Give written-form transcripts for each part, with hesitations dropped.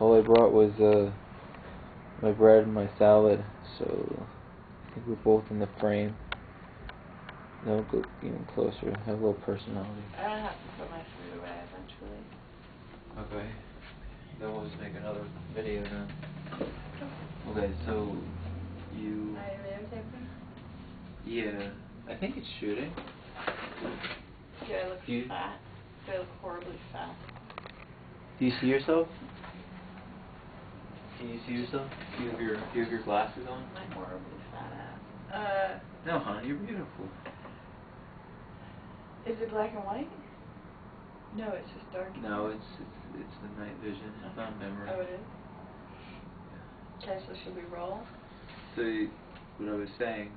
All I brought was my bread and my salad, so I think we're both in the frame. No, go even closer. Have a little personality. I have to put my food away eventually. Okay. Then we'll just make another video then. Okay, so you... Are you videotaping? Yeah, I think it's shooting. Do I look fat? Do I look horribly fat? Do you see yourself? Can you see yourself? Do you have your glasses on? My horribly fat ass. No, hon, you're beautiful. Is it black and white? No, it's just dark. No, it's the night vision. It's not memory. Oh, it is? Okay, so should we roll? So, what I was saying...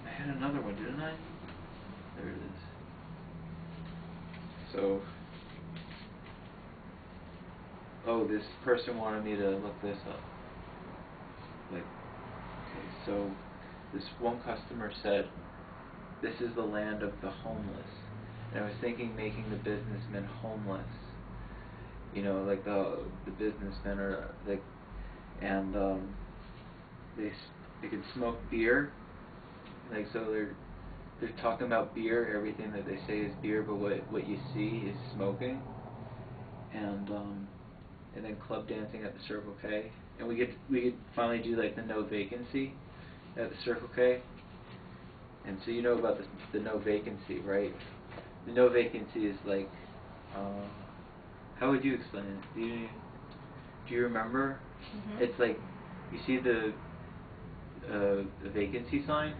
I had another one, didn't I? There it is. So... Oh, this person wanted me to look this up. Like, okay, so this one customer said, this is the land of the homeless. And I was thinking making the businessmen homeless. You know, like the businessmen are like, and they could smoke beer. Like, so they're talking about beer. Everything that they say is beer, but what you see is smoking. And then club dancing at the Circle K. And we could finally do like the no vacancy at the Circle K. And so you know about the no vacancy, right? The no vacancy is like, how would you explain it? Do you remember? Mm-hmm. It's like, you see the vacancy sign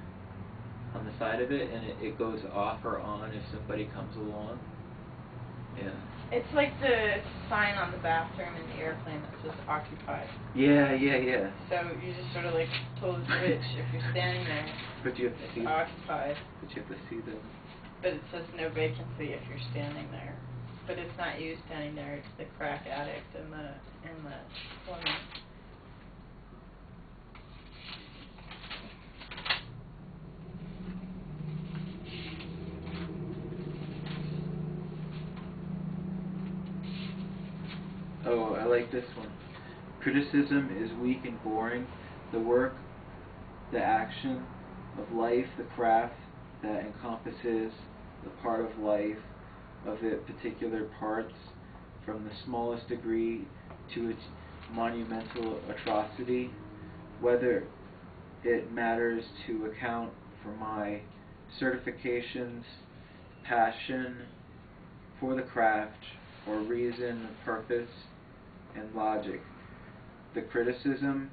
on the side of it, and it goes off or on if somebody comes along. Yeah. It's like the sign on the bathroom in the airplane that says occupied. Yeah. So you just sort of like pull the switch if you're standing there. But you have to see occupied. But you have to see them. But it says no vacancy if you're standing there. But it's not you standing there, it's the crack addict and the woman. Oh, I like this one. Criticism is weak and boring. The work, the action of life, the craft that encompasses the part of life of it particular parts, from the smallest degree to its monumental atrocity, whether it matters to account for my certifications, passion for the craft, or reason, purpose, and logic. The criticism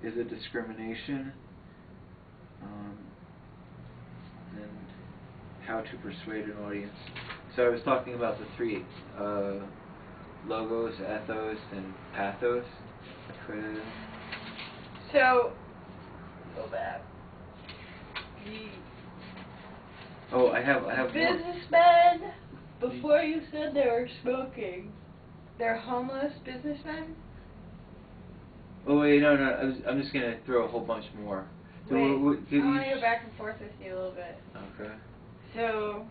is a discrimination, and how to persuade an audience. So I was talking about the three logos, ethos, and pathos. So, go back. Oh, I have businessmen. Before you said they were smoking, they're homeless businessmen. Oh wait, no, I'm just gonna throw a whole bunch more. So Wait, I want to go back and forth with you a little bit. Okay. So,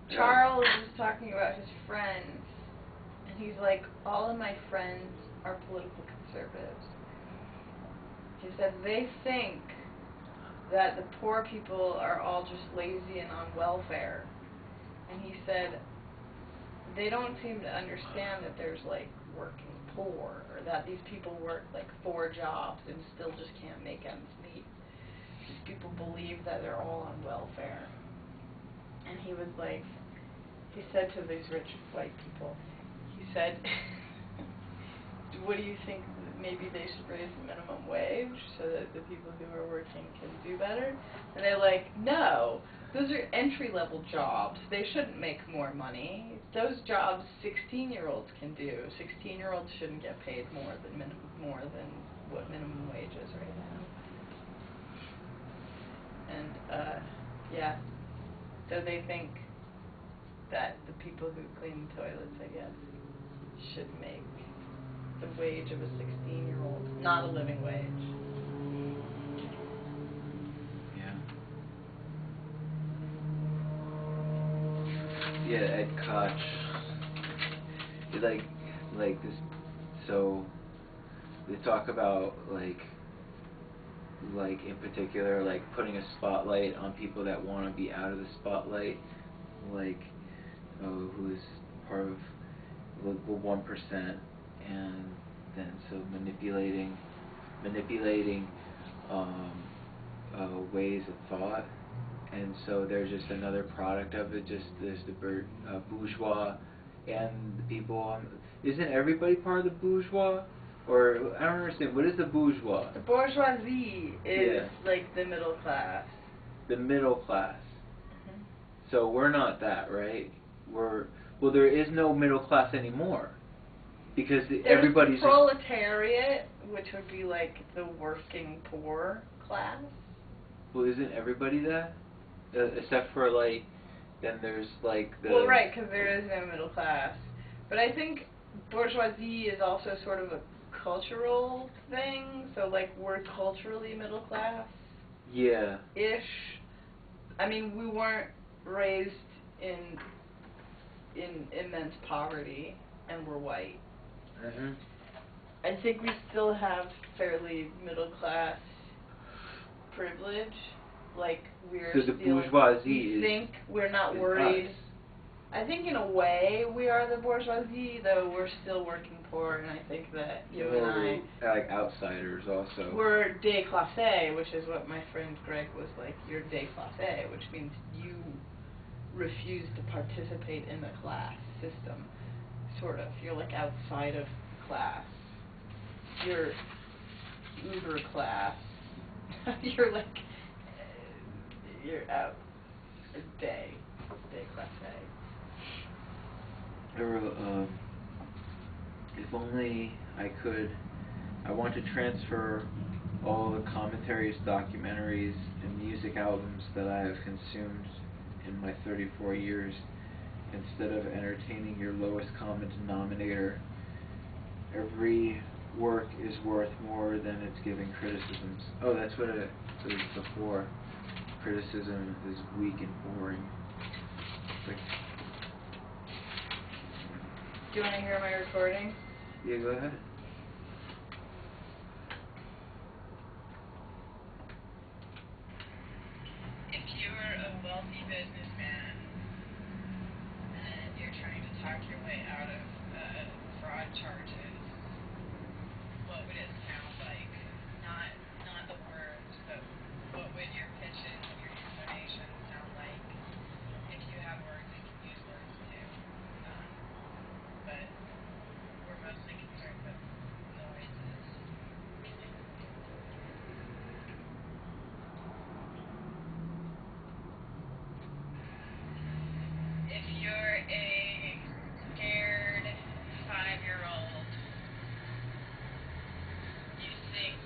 Charles was talking about his friends, and he's like, all of my friends are political conservatives. He said they think that the poor people are all just lazy and on welfare. And he said they don't seem to understand that there's like working poor, or that these people work like 4 jobs and still just can't make ends meet. These people believe that they're all on welfare. And he was like, he said to these rich white people, he said, what do you think, maybe they should raise the minimum wage so that the people who are working can do better? And they're like, no, those are entry-level jobs. They shouldn't make more money. Those jobs 16-year-olds can do. 16-year-olds shouldn't get paid more than what minimum wage is right now. And yeah, so they think that the people who clean the toilets, I guess, should make the wage of a 16-year-old, not a living wage. Yeah. Yeah, Ed Koch. Like this. So they talk about like in particular like putting a spotlight on people that want to be out of the spotlight, like who's part of the 1%, and then so manipulating ways of thought, and so there's just another product of it. Just there's the bourgeois and the people. Isn't everybody part of the bourgeois? Or I don't understand. What is the bourgeois? The bourgeoisie is like the middle class. The middle class. Mm-hmm. So we're not that, right? Well, there is no middle class anymore because everybody's the proletariat, which would be like the working poor class. Well, isn't everybody that? Except for like, then there's like the. Well, right, because there is no middle class. But I think bourgeoisie is also sort of a cultural thing. So like we're culturally middle class. Yeah. Ish. I mean, we weren't raised in immense poverty, and we're white. Mhm. I think we still have fairly middle class privilege. Like we're so the still. bourgeoisie We think we're not is worried. us. I think in a way we are the bourgeoisie, though we're still working poor, and I think that you and I. Like outsiders also. We're déclassé, which is what my friend Greg was like. You're déclassé, which means you refuse to participate in the class system, sort of. You're like outside of class. You're uber class. You're like, you're out. Déclassé. If only I could. I want to transfer all the commentaries, documentaries, and music albums that I have consumed in my 34 years. Instead of entertaining your lowest common denominator, every work is worth more than its given criticisms. Oh, that's what it was before. Criticism is weak and boring. Like, do you want to hear my recording? yeah, go ahead. If you were a wealthy businessman and you're trying to talk your way out of fraud charges, what would it sound like? Not the words, but what would your pitches and your explanations sound like? If you have words, you can use words too. But we're mostly concerned with noises. If you're a scared 5-year-old, you think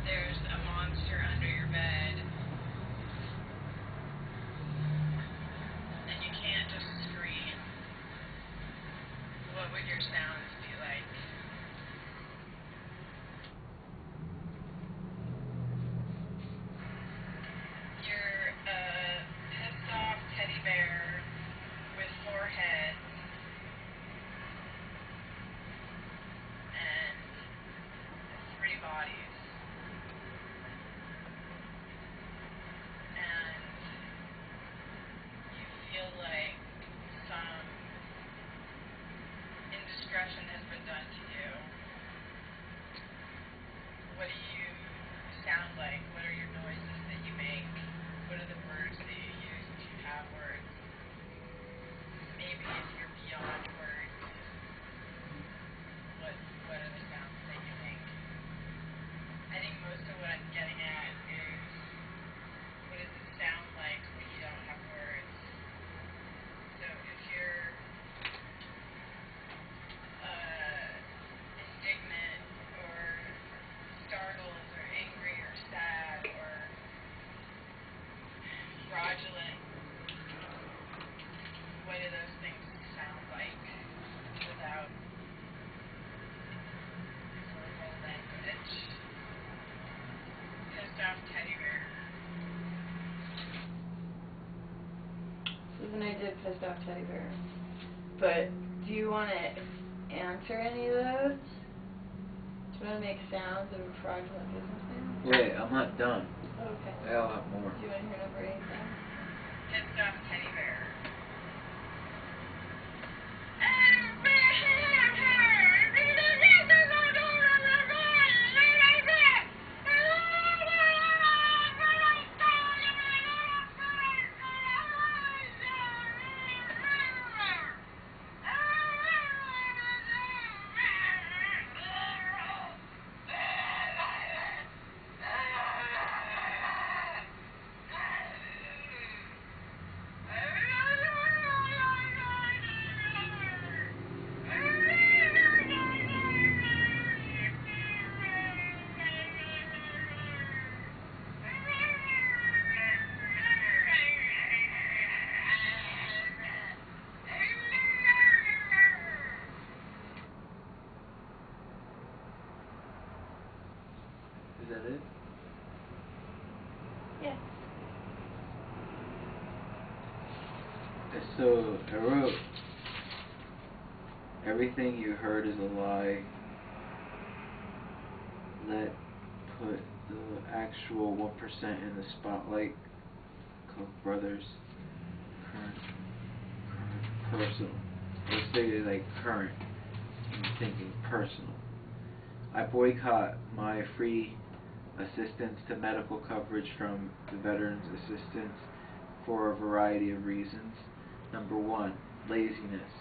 there's a monster under your bed, and you can't just scream, what would your sounds be like? You're a pissed off teddy bear with 4 heads and 3 bodies. And you feel like some indiscretion has been done to you. What do you sound like? What are your noises that you make? What are the words that you use if you have words? Maybe if you're beyond words, what are the sounds that you make? I think most of what I'm getting at is, what does it sound like when you don't have words? So if you're And I did pissed off teddy bear. But do you want to answer any of those? Do you want to make sounds of a fraudulent businessman? Wait, I'm not done. Okay. I'll have more. Do you want to hear number 8 then? Pissed off teddy bear. Is that it? Yeah. So I wrote, everything you heard is a lie. Let put the actual 1% in the spotlight. Koch brothers. Current, personal. Let's say like current. I'm thinking personal. I boycott my free assistance to medical coverage from the Veterans Assistance for a variety of reasons. Number 1, laziness.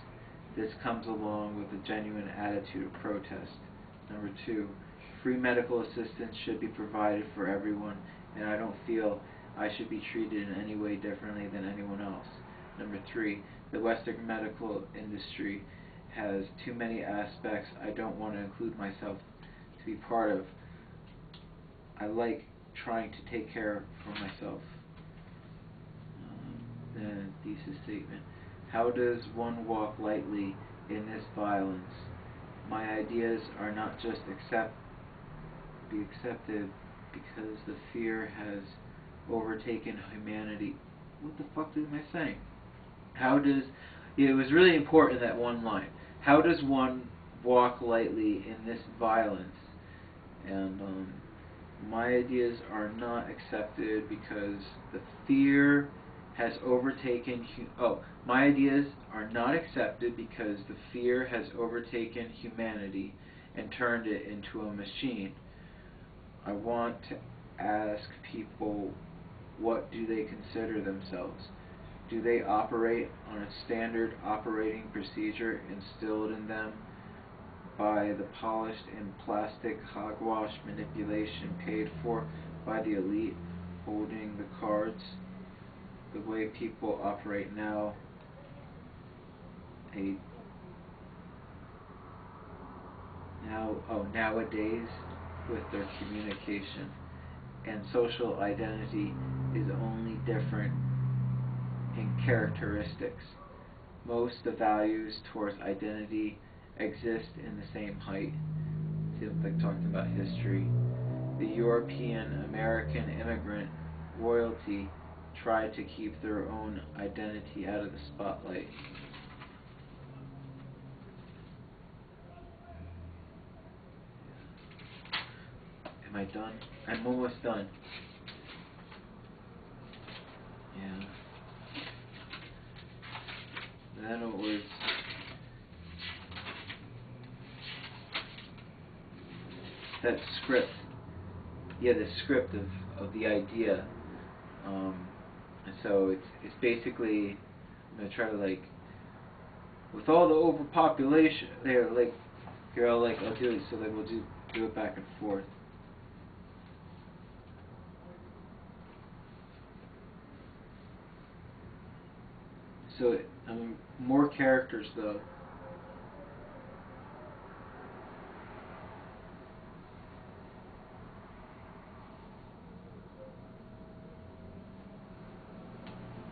This comes along with a genuine attitude of protest. Number 2, free medical assistance should be provided for everyone, and I don't feel I should be treated in any way differently than anyone else. Number 3, the Western medical industry has too many aspects I don't want to include myself to be part of. I like trying to take care for myself. Then thesis statement. How does one walk lightly in this violence? My ideas are not just be accepted because the fear has overtaken humanity. What the fuck am I saying? It was really important, that one line. How does one walk lightly in this violence? And my ideas are not accepted because the fear has overtaken my ideas are not accepted because the fear has overtaken humanity and turned it into a machine. I want to ask people, what do they consider themselves? Do they operate on a standard operating procedure instilled in them by the polished and plastic hogwash manipulation paid for by the elite holding the cards? The way people operate now, nowadays with their communication and social identity is only different in characteristics. Most of the values towards identity exist in the same height. Seems like talking about history. The European American immigrant royalty tried to keep their own identity out of the spotlight. Am I done? I'm almost done. Yeah. Then it was that script. Yeah, the script of the idea. And so it's basically, I'm gonna try to with all the overpopulation there, here I'll do it, so we'll do it back and forth. So more characters though.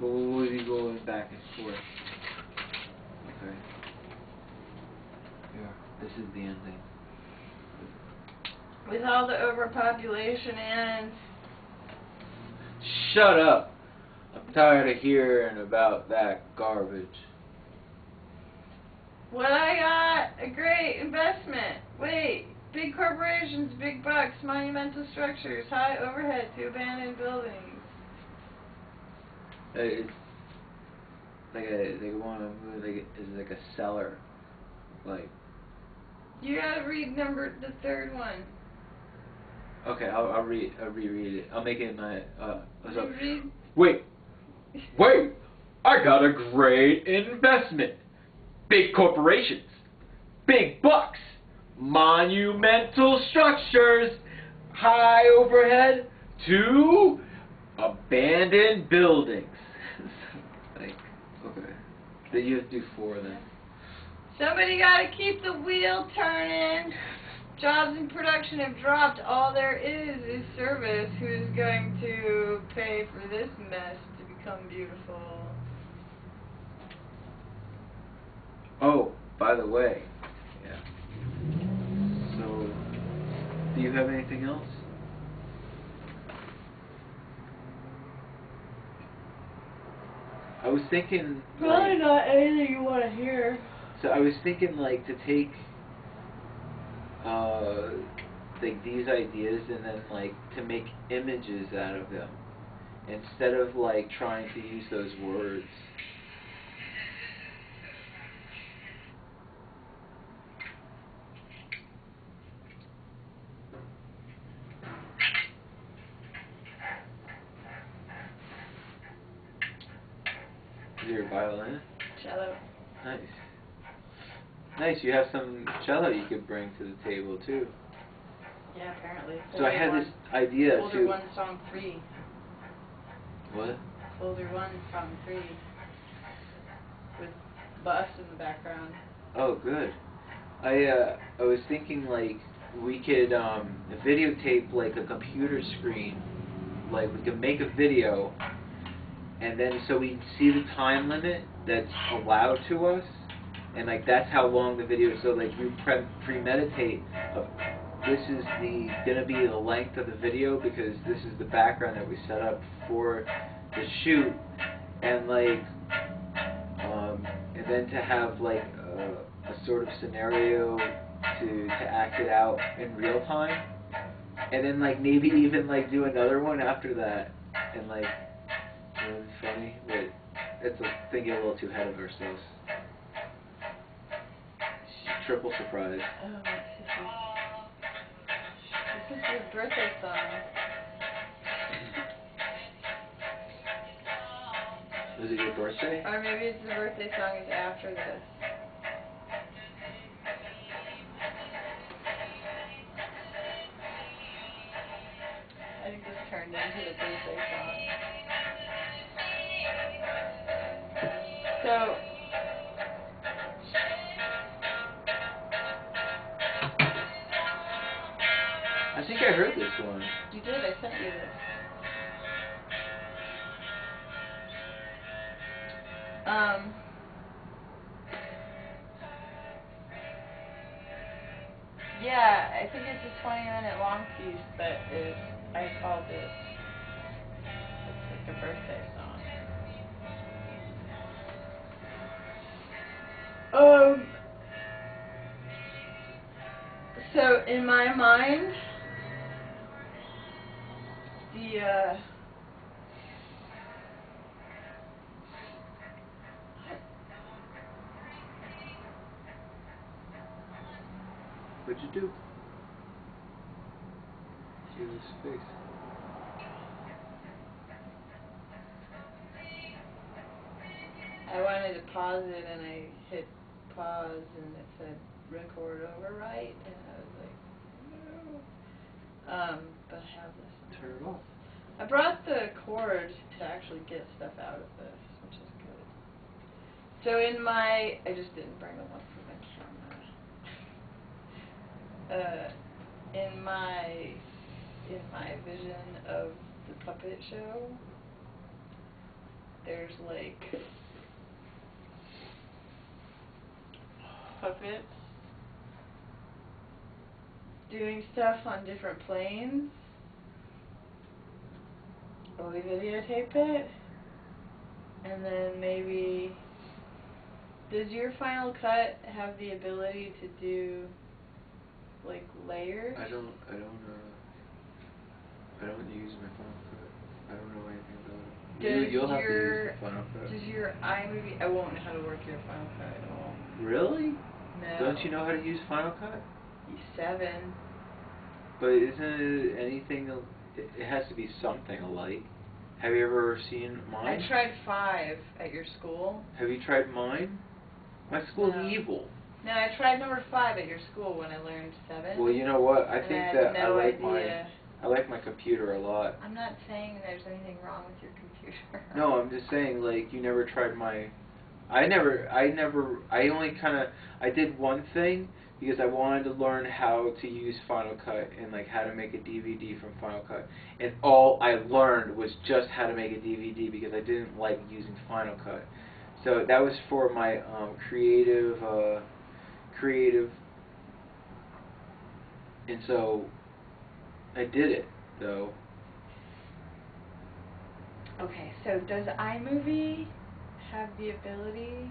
But we'll be going back and forth. Okay. Yeah, this is the ending. With all the overpopulation and... Shut up! I'm tired of hearing about that garbage. Well, I got a great investment. Wait, big corporations, big bucks, monumental structures, high overhead to abandoned buildings. It's like it's like a cellar, like. You gotta read the third one. Okay, I'll reread it. I'll make it in my so, Read. Wait! I got a great investment. Big corporations, big bucks, monumental structures, high overhead to abandoned buildings. Like, okay. Then you have to do 4 then. Somebody gotta keep the wheel turning. Jobs in production have dropped. All there is service. Who's going to pay for this mess to become beautiful? Oh, by the way, yeah. So, do you have anything else? I was thinking. Probably not anything you want to hear. So I was thinking, like, to take, like, these ideas and then, like, to make images out of them, instead of, like, trying to use those words. Is it your violin? Cello. Nice. Nice, you have some cello you could bring to the table, too. Yeah, apparently. So I had this idea, Folder too. 1, song 3. What? Folder 1, song 3. With bus in the background. Oh, good. I was thinking, like, we could videotape, like, a computer screen. Like, we could make a video, and then so we see the time limit that's allowed to us, and, like, that's how long the video is. So, like, we premeditate of this is gonna be the length of the video because this is the background that we set up for the shoot, and, like, and then to have, like, a sort of scenario to act it out in real time, and then, like, maybe even, like, do another one after that, and, like, it's funny, but it's thinking a little too ahead of ourselves. Triple surprise. Oh, this is your birthday song. Was it your birthday? Or maybe it's the birthday song is after this. I think this turned into the birthday song. So, I think I heard this one. you did, I sent you this. Yeah, I think it's a 20-minute long piece, but I called it, it's like a birthday song. So in my mind, What'd you do? See his face. I wanted to pause it and I hit pause and it said record overwrite and I was like, no. But I have this. Turn it off. I brought the cord to actually get stuff out of this, which is good. So I just didn't bring the one for my camera. In my vision of the puppet show, there's like puppets doing stuff on different planes. Will we videotape it? And then maybe, does your Final Cut have the ability to do like layers? I don't use my Final Cut. I don't know anything about it. You'll have to use the Final Cut. Does your iMovie? I won't know how to work your Final Cut at all. Really? No. Don't you know how to use Final Cut? 7. But isn't it anything? It has to be something alike. Have you ever seen mine? I tried 5 at your school. Have you tried mine? My school's No. evil. No, I tried number 5 at your school when I learned 7. Well, you know what? I think that no I like my computer a lot. I'm not saying there's anything wrong with your computer. No, I'm just saying, like, you never tried my... I did one thing because I wanted to learn how to use Final Cut and, like, how to make a DVD from Final Cut. And all I learned was just how to make a DVD because I didn't like using Final Cut. So that was for my creative, and so I did it, though. Okay, so does iMovie have the ability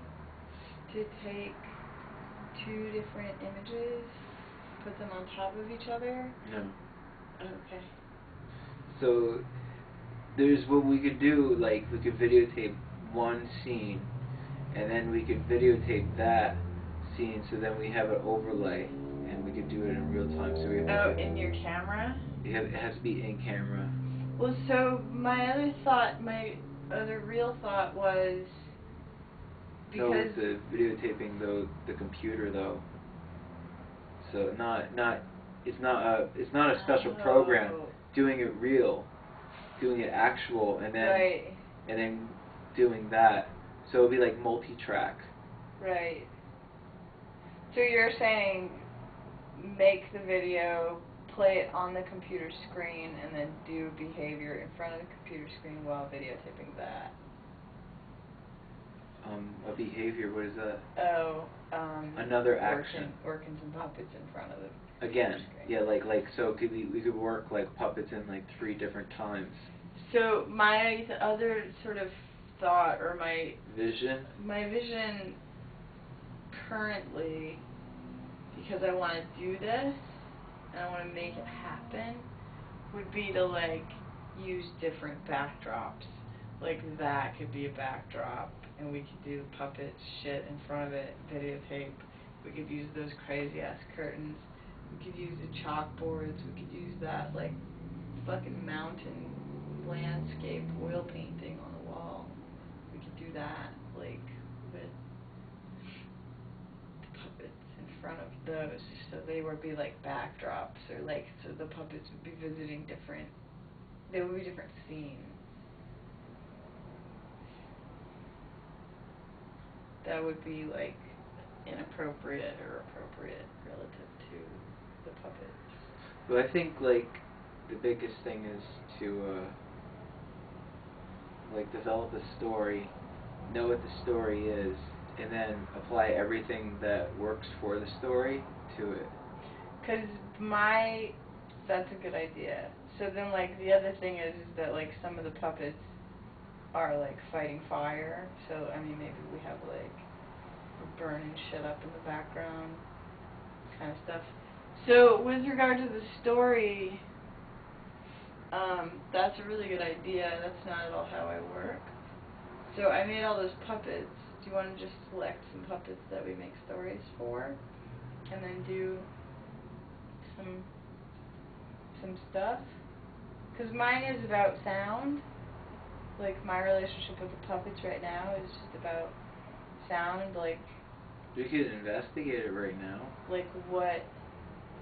to take 2 different images, put them on top of each other? No. Okay. So there's what we could do, like we could videotape one scene and then we could videotape that scene so then we have an overlay and we could do it in real time. So we have in your camera? It has to be in camera. Well, so my other real thought was because... No, the videotaping though, the computer though. So it's not a special program. Doing it real, doing it actual, and then Right. and then doing that. So it'll be like multi-track. Right. So you're saying make the video, play it on the computer screen, and then do behavior in front of the computer screen while videotaping that. A behavior, what is that? Oh, another action. Working some puppets in front of the Again, screen. yeah, like so we could work like puppets in like 3 different times. So my other sort of thought, or my vision currently, because I want to do this and I want to make it happen, would be to like use different backdrops. Like that could be a backdrop, and we could do puppet shit in front of it, videotape. We could use those crazy ass curtains. We could use the chalkboards. We could use that like fucking mountain landscape oil painting on the wall. We could do that like with the puppets in front of those, so they would be like backdrops, or like so the puppets would be visiting different. They would be different scenes. That would be like inappropriate or appropriate relative to the puppets. But I think like the biggest thing is to like develop a story, know what the story is, and then apply everything that works for the story to it. Cause that's a good idea. So then like the other thing is that like some of the puppets are like fighting fire, so I mean maybe we have like burning shit up in the background kind of stuff. So with regard to the story, that's a really good idea. That's not at all how I work. So I made all those puppets. Do you want to just select some puppets that we make stories for and then do some stuff? Because mine is about sound. Like, my relationship with the puppets right now is just about sound, like... We could investigate it right now. Like, what?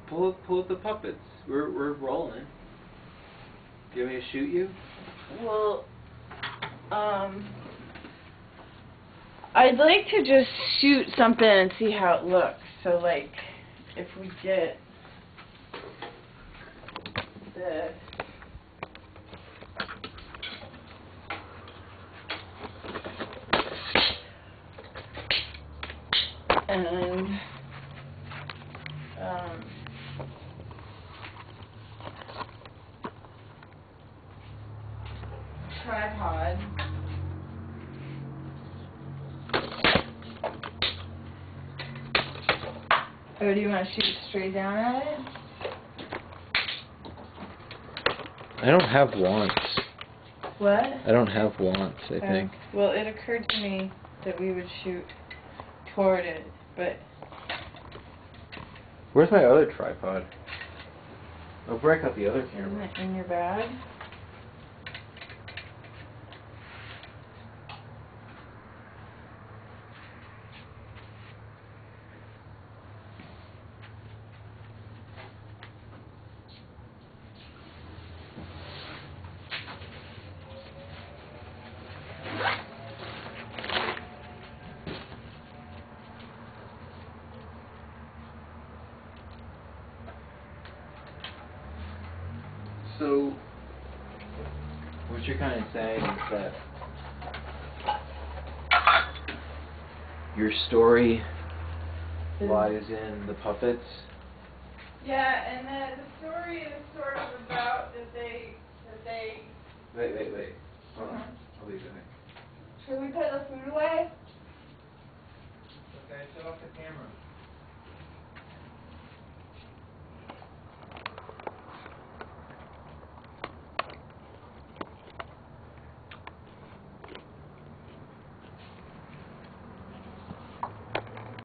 Pull up the puppets. We're rolling. Do you want me to shoot you? Well, I'd like to just shoot something and see how it looks. So, like, if we get this... And tripod, Or do you want to shoot straight down at it? I don't have wants. What? I don't have wants, I think. Well, it occurred to me that we would shoot toward it, but... Where's my other tripod? I'll break out the other Isn't camera. it in your bag? So, what you're kind of saying is that your story lies in the puppets? Yeah, and the story is sort of about that they... Wait. Hold on. I'll be back. Should we put the food away?